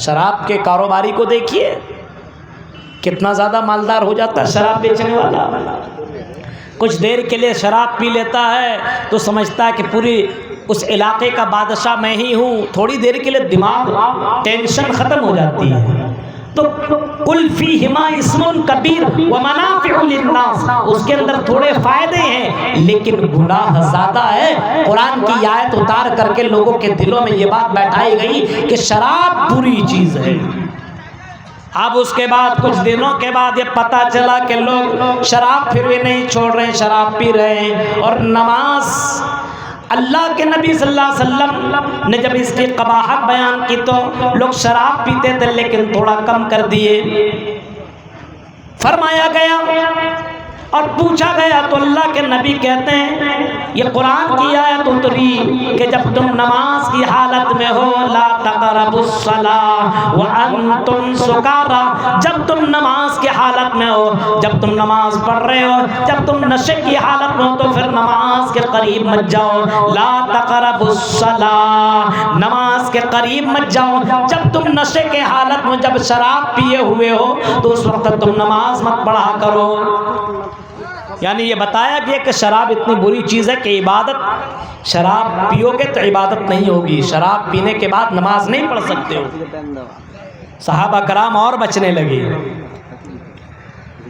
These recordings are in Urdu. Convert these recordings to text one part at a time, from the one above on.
شراب کے کاروباری کو دیکھیے کتنا زیادہ مالدار ہو جاتا ہے شراب بیچنے والا. کچھ دیر کے لیے شراب پی لیتا ہے تو سمجھتا ہے کہ پوری اس علاقے کا بادشاہ میں ہی ہوں. تھوڑی دیر کے لیے دماغ ٹینشن ختم ہو جاتی ہے. تو قل فیہما اسم کبیر ومنافع للناس، اس کے اندر تھوڑے فائدے ہیں لیکن گناہ زیادہ ہے. قرآن کی آیت اتار کر کے لوگوں کے دلوں میں یہ بات بیٹھائی گئی کہ شراب بری چیز ہے. اب اس کے بعد کچھ دنوں کے بعد یہ پتہ چلا کہ لوگ شراب پھر بھی نہیں چھوڑ رہے ہیں، شراب پی رہے ہیں. اور نماز، اللہ کے نبی صلی اللہ علیہ وسلم نے جب اس کی قباحت بیان کی تو لوگ شراب پیتے تھے لیکن تھوڑا کم کر دیے. فرمایا گیا اور پوچھا گیا تو اللہ کے نبی کہتے ہیں یہ قرآن کی آیت اتری کہ جب تم نماز کی حالت میں ہو لا تقربوا الصلاۃ وانتم سکارا، جب تم نماز کی حالت میں ہو، جب تم نماز پڑھ رہے ہو، جب تم نشے کی حالت میں ہو تو پھر نماز کے قریب مت جاؤ. لا تقربوا الصلاۃ، نماز کے قریب مت جاؤ. جب تم نشے کے حالت میں، جب شراب پیے ہوئے ہو تو اس وقت تم نماز مت پڑھا کرو. یعنی یہ بتایا گیا کہ شراب اتنی بری چیز ہے کہ عبادت، شراب پیو گے تو عبادت نہیں ہوگی. شراب پینے کے بعد نماز نہیں پڑھ سکتے ہو. صحابہ کرام اور بچنے لگے.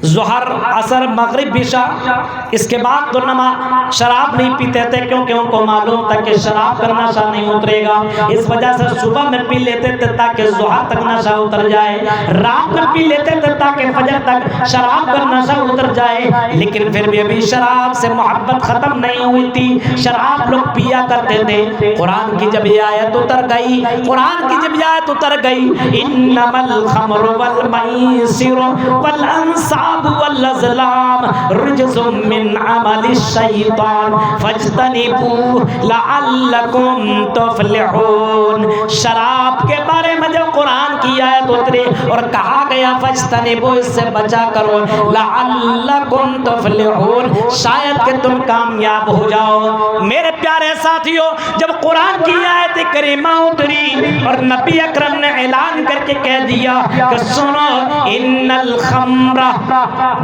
ظہر، عصر، مغرب، عشاء، اس کے بعد تو نماز شراب نہیں پیتے تھے کیونکہ ان کو معلوم تھا کہ شراب کا نشہ نہیں اترے گا. اس وجہ سے صبح میں پی لیتے تھے تاکہ ظہر تک نشہ اتر جائے، رات میں پی لیتے تھے تاکہ فجر تک شراب کا نشہ اتر جائے. لیکن پھر بھی ابھی شراب سے محبت ختم نہیں ہوئی تھی، شراب لوگ پیا کرتے تھے. قرآن کی جب یہ آیت اتر گئی، قرآن کی جب یہ آیت اتر گئی انما الخمر والمیسر والانصاب والازلام رجز من عمل الشیطان فاجتنبوه لعلکم تفلحون. شراب کے بارے میں جو قرآن کی آیت اتری اور کہا گیا فاجتنبوه، اس سے بچا کرو، لعلکم تفلحون، شاید کہ تم کامیاب ہو جاؤ. میرے پیارے ساتھیو، جب قرآن کی آیت کریمہ اتری اور نبی اکرم نے اعلان کر کے کہہ دیا کہ سنو ان الخمر،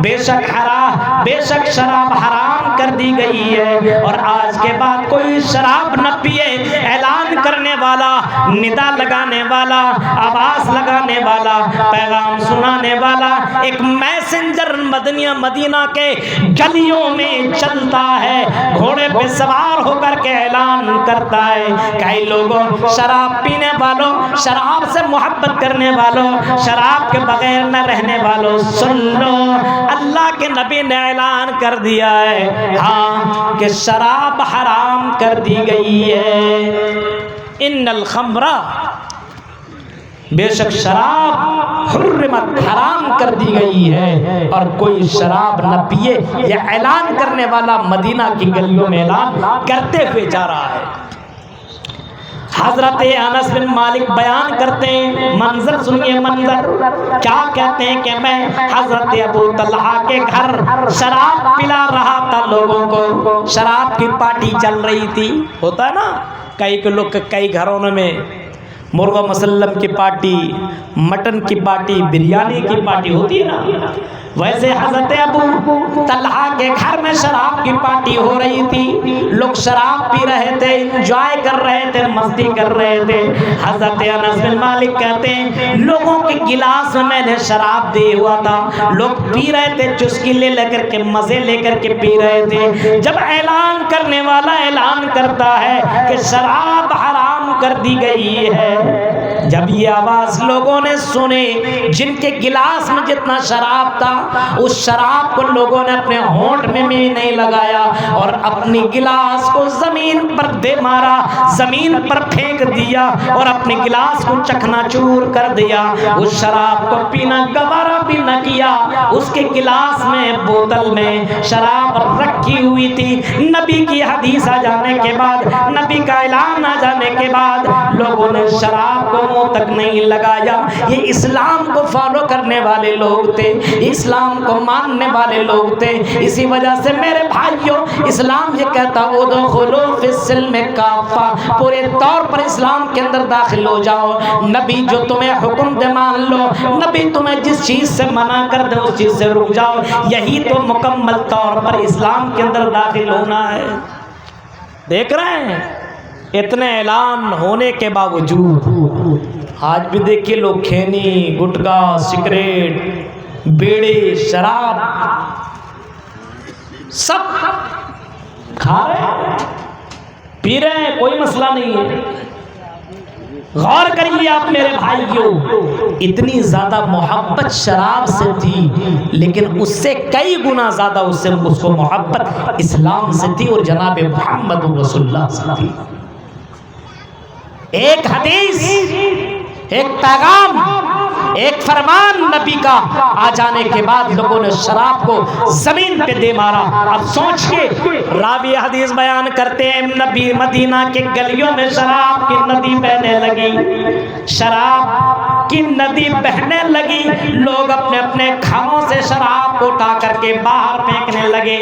بے شک شراب حرام کر دی گئی ہے، اور آج کے بعد کوئی شراب نہ پیے. اعلان کرنے والا، ندا لگانے والا، آواز لگانے والا، پیغام سنانے والا ایک میسنجر مدینہ کے گلیوں میں چلتا ہے، گھوڑے پہ سوار ہو کر کے اعلان کرتا ہے کہ لوگوں، شراب پینے والوں، شراب سے محبت کرنے والوں، شراب کے بغیر نہ رہنے والوں، سن لو، اللہ کے نبی نے اعلان کر دیا ہے ہاں کہ شراب حرام کر دی گئی ہے. ان الخمر، بے شک شراب حرمت، حرام کر دی گئی ہے اور کوئی شراب نہ پیے. یہ اعلان کرنے والا مدینہ کی گلیوں میں اعلان کرتے ہوئے جا رہا ہے. حضرت انس بن مالک بیان کرتے ہیں، منظر سنیے، منظر کیا کہتے ہیں کہ میں حضرت ابو طلحہ کے گھر شراب پلا رہا تھا لوگوں کو. شراب کی پارٹی چل رہی تھی. ہوتا ہے نا کئی گھروں میں مرغ مسلم کی پارٹی، مٹن کی پارٹی، بریانی کی پارٹی ہوتی ہے نا. ویسے حضرت ابو طلحہ کے گھر میں شراب کی پارٹی ہو رہی تھی. لوگ شراب پی رہے تھے، انجوائے کر رہے تھے، مستی کر رہے تھے. حضرت انس بن مالک کہتے ہیں لوگوں کے گلاس میں میں نے شراب دے ہوا تھا، لوگ پی رہے تھے، چسکی لے کر کے، مزے لے کر کے پی رہے تھے. جب اعلان کرنے والا اعلان کرتا ہے کہ شراب حرام کر دی گئی ہے، جب یہ آواز لوگوں نے سنے، جن کے گلاس میں جتنا شراب تھا اس شراب کو لوگوں نے اپنے ہونٹ میں بھی نہیں لگایا اور اپنی گلاس کو زمین پر دے مارا، زمین پر پھینک دیا اور اپنے گلاس کو چکنا چور کر دیا. اس شراب کو پینا گوارا بھی نہ کیا. اس کے گلاس میں، بوتل میں شراب رکھی ہوئی تھی. نبی کی حدیث آ جانے کے بعد، نبی کا اعلان آ جانے کے بعد لوگوں نے شراب کو قدموں تک نہیں لگایا۔ یہ اسلام کو فالو کرنے والے لوگ تھے، اسلام کو ماننے والے لوگ تھے۔ اسی وجہ سے میرے بھائیوں اسلام یہ کہتا ادخلوا فی السلم کافہ، پورے طور پر اسلام کے اندر داخل ہو جاؤ۔ نبی جو تمہیں حکم دے مان لو، نبی تمہیں جس چیز سے منع کر دے اس چیز سے رک جاؤ۔ یہی تو مکمل طور پر اسلام کے اندر داخل ہونا ہے۔ دیکھ رہے ہیں اتنے اعلان ہونے کے باوجود آج بھی دیکھیے لوگ کھینی، گٹکا، سگریٹ، بیڑی، شراب سب کھا رہے ہیں، پی رہے ہیں، کوئی مسئلہ نہیں ہے۔ غور کریے آپ میرے بھائیوں، اتنی زیادہ محبت شراب سے تھی، لیکن اس سے کئی گنا زیادہ اس کو محبت اسلام سے تھی اور جناب محمد رسول اللہ سے تھی۔ ایک حدیث، ایک پیغام، ایک فرمان نبی کا آ جانے کے بعد لوگوں نے شراب کو زمین پہ دے مارا۔ اب سوچئے راوی حدیث بیان کرتے ہیں نبی مدینہ کے گلیوں میں شراب کی ندی بہنے لگی، شراب کی ندی بہنے لگی، لوگ اپنے اپنے کھموں سے شراب کو اٹھا کر کے باہر پھینکنے لگے۔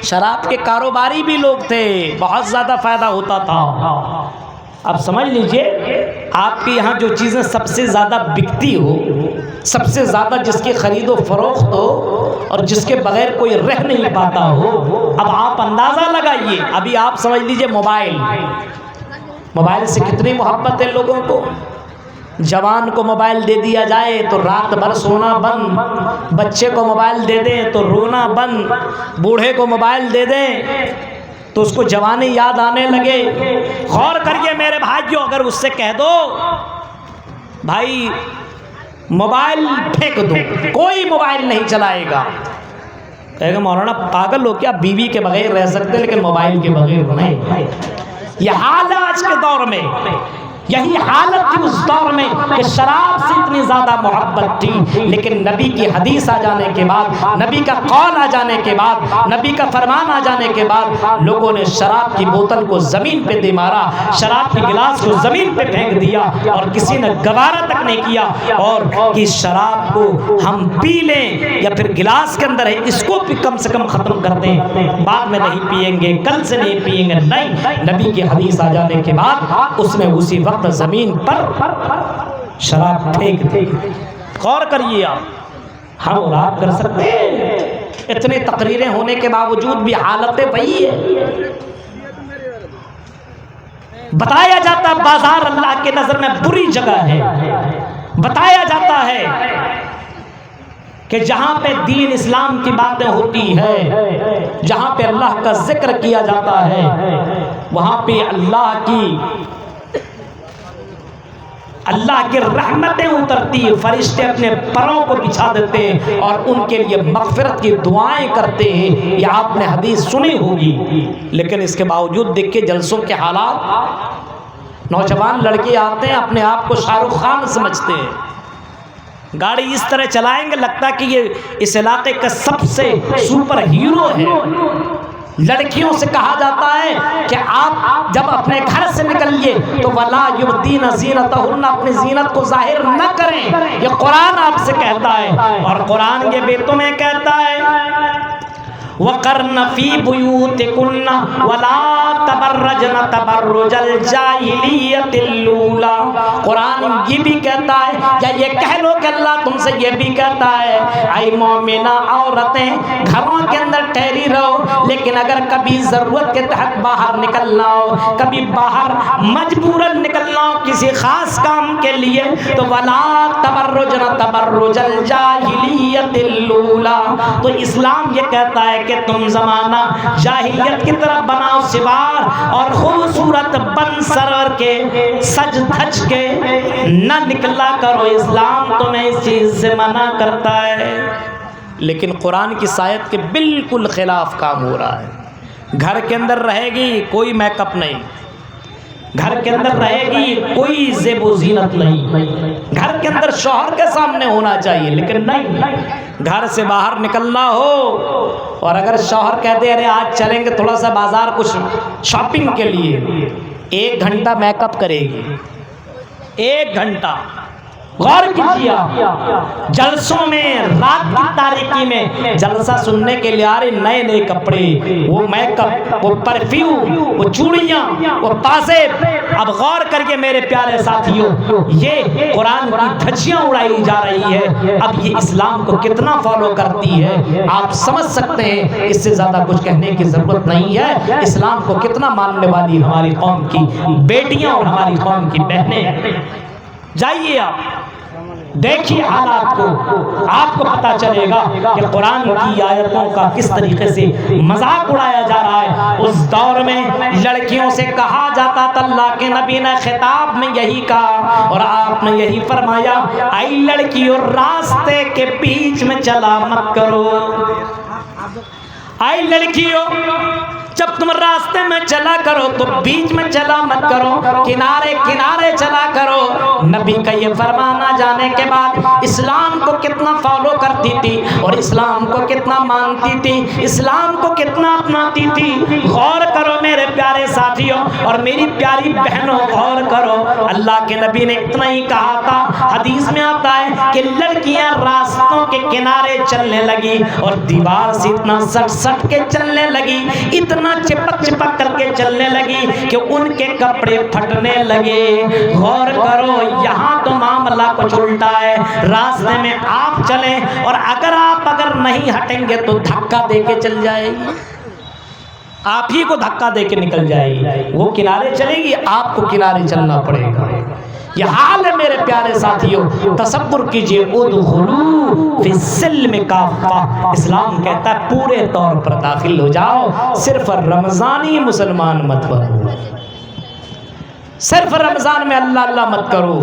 شراب کے کاروباری بھی لوگ تھے، بہت زیادہ فائدہ ہوتا تھا۔ اب سمجھ لیجئے آپ کے یہاں جو چیزیں سب سے زیادہ بکتی ہو، سب سے زیادہ جس کی خرید و فروخت ہو اور جس کے بغیر کوئی رہ نہیں پاتا ہو، اب آپ اندازہ لگائیے، ابھی آپ سمجھ لیجئے موبائل سے کتنی محبت ہے لوگوں کو۔ جوان کو موبائل دے دیا جائے تو رات بھر سونا بند، بچے کو موبائل دے دیں تو رونا بند، بوڑھے کو موبائل دے دیں تو اس کو جوانی یاد آنے لگے۔ غور کریے میرے بھائیوں، اگر اس سے کہہ دو بھائی موبائل پھینک دو، کوئی موبائل نہیں چلائے گا، کہے گا مولانا پاگل ہو کیا، بیوی کے بغیر رہ سکتے لیکن موبائل کے بغیر نہیں۔ یہ حال ہے آج کے دور میں، یہی حالت تھی اس دور میں کہ شراب سے اتنی زیادہ محبت تھی، لیکن نبی کی حدیث آ جانے کے بعد، نبی کا قول آ جانے کے بعد، نبی کا فرمان آ جانے کے بعد لوگوں نے شراب کی بوتل کو زمین پہ دے مارا، شراب کی گلاس کو زمین پہ پھینک دیا، اور کسی نے گوارا تک نہیں کیا اور کہ شراب کو ہم پی لیں یا پھر گلاس کے اندر ہے اس کو بھی کم سے کم ختم کر دیں، بعد میں نہیں پیئیں گے، کل سے نہیں پیئیں گے، نہیں۔ نبی کی حدیث آ جانے کے بعد اس نے اسی وقت زمین پر شراب پھینک دی۔ غور کریے آپ، ہم اور آپ کر سکتے ہیں؟ اتنے تقریریں ہونے کے باوجود بھی حالت وہی ہے۔ بتایا جاتا بازار اللہ کے نظر میں بری جگہ ہے، بتایا جاتا ہے کہ جہاں پہ دین اسلام کی باتیں ہوتی ہے، جہاں پہ اللہ کا ذکر کیا جاتا ہے، وہاں پہ اللہ کی رحمتیں اترتی، فرشتے اپنے پروں کو بچھا دیتے ہیں اور ان کے لیے مغفرت کی دعائیں کرتے ہیں۔ یہ آپ نے حدیث سنی ہوگی، لیکن اس کے باوجود دیکھیں جلسوں کے حالات، نوجوان لڑکے آتے ہیں اپنے آپ کو شاہ رخ خان سمجھتے ہیں، گاڑی اس طرح چلائیں گے لگتا کہ یہ اس علاقے کا سب سے سپر ہیرو ہے۔ لڑکیوں سے کہا جاتا ہے کہ آپ جب اپنے گھر سے نکلیے تو وَلَا يُبْدِينَ زِينَتَهُنَّ، اپنی زینت کو ظاہر نہ کریں، یہ قرآن آپ سے کہتا ہے، اور قرآن یہ بھی تمہیں کہتا ہے وَقَرْنَ فِي بُيُوتِكُنَّ وَلَا تَبَرَّجْنَ تَبَرُّجَ الْجَاهِلِيَّةِ الْأُولَىٰ۔ قرآن یہ بھی کہتا ہے، یا یہ کہہ لو کہ اللہ تم سے یہ بھی کہتا ہے اے مومنہ عورتیں گھروں کے اندر ٹھہری رہو، لیکن اگر کبھی ضرورت کے تحت باہر نکلنا ہو، کبھی باہر مجبوراً نکلنا ہو کسی خاص کام کے لیے، تو وَلَا تَبَرُّجْنَ تَبَرُّجَ الْجَاهِلِيَّةِ الْأُولَىٰ۔ تو اسلام یہ کہتا ہے کہ تم زمانہ جاہلیت کی طرف بناؤ سوار اور خوبصورت بن سرور کے سج دھج کے نہ نکلا کرو، اسلام تمہیں اس چیز سے منع کرتا ہے۔ لیکن قرآن کی آیت کے بالکل خلاف کام ہو رہا ہے۔ گھر کے اندر رہے گی کوئی میک اپ نہیں، گھر کے اندر رہے گی کوئی زیب و زینت نہیں، گھر کے اندر شوہر کے سامنے ہونا چاہیے لیکن نہیں، گھر سے باہر نکلنا ہو اور اگر شوہر کہتے ہیں آج چلیں گے تھوڑا سا بازار کچھ شاپنگ کے لیے، 1 گھنٹہ میک اپ کرے گی، 1 گھنٹہ غور کیجیے آپ، جلسوں میں رات کی تاریکی میں جلسہ سننے کے لیے آ رہے نئے نئے کپڑے، وہ میک اپ، وہ پرفیوم، وہ چوڑیاں، وہ پاسیب۔ اب غور کریے میرے پیارے ساتھیوں، یہ قرآن کی دھجیاں اڑائی جا رہی ہے، اب یہ اسلام کو کتنا فالو کرتی ہے آپ سمجھ سکتے ہیں۔ اس سے زیادہ کچھ کہنے کی ضرورت نہیں ہے، اسلام کو کتنا ماننے والی ہماری قوم کی بیٹیاں اور ہماری قوم کی بہنیں ہیں۔ جائیے آپ دیکھیے حالات کو، آپ کو پتا چلے گا کہ قرآن کی آیتوں کا کس طریقے سے مذاق اڑایا جا رہا ہے۔ اس دور میں لڑکیوں سے کہا جاتا تھا، اللہ کے نبی نے خطاب میں یہی کہا اور آپ نے یہی فرمایا، اے لڑکیوں راستے کے بیچ میں چلا مت کرو، اے لڑکیوں جب تم راستے میں چلا کرو تو بیچ میں چلا مت کرو، کنارے کنارے چلا کرو۔ نبی کا یہ فرمانا جانے کے بعد اسلام کو کتنا فالو کرتی تھی اور اسلام کو کتنا مانتی تھی، اسلام کو کتنا اپناتی تھی۔ غور کرو میرے پیارے ساتھیوں اور میری پیاری بہنوں، غور کرو، اللہ کے نبی نے اتنا ہی کہا تھا۔ حدیث میں آتا ہے کہ لڑکیاں راستوں کے کنارے چلنے لگی اور دیوار سے اتنا سٹ سٹ کے چلنے لگی، اتنا چپک چپک کر کے چلنے لگی کہ ان کے کپڑے پھٹنے لگے۔ غور کرو، یہاں تو معاملہ کچھ الٹا ہے، راستے میں آپ چلیں اور اگر نہیں ہٹیں گے تو دھکا دے کے چل جائے گی، آپ ہی کو دھکا دے کے نکل جائے گی۔ وہ کنارے چلے گی، آپ کو کنارے چلنا پڑے گا۔ یہ حال ہے میرے پیارے ساتھیوں، تصور کیجئے، ادخلوا فی السلم کافہ، اسلام کہتا ہے پورے طور پر داخل ہو جاؤ، صرف رمضانی مسلمان مت بنو، صرف رمضان میں اللہ اللہ مت کرو۔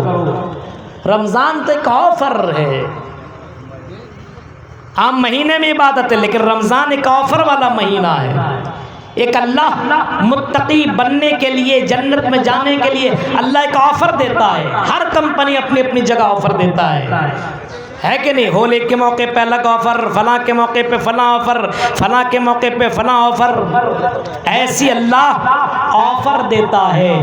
رمضان تو ایک آفر ہے، عام مہینے میں عبادت ہے، لیکن رمضان ایک آفر والا مہینہ ہے۔ ایک اللہ متقی بننے کے لیے، جنت میں جانے کے لیے اللہ ایک آفر دیتا ہے۔ ہر کمپنی اپنی اپنی جگہ آفر دیتا ہے کہ نہیں؟ ہولی کے موقع پہ الگ آفر، فلاں کے موقع پہ فلاں آفر، فلاں کے موقع پہ فلاں آفر، ایسی اللہ آفر دیتا ہے۔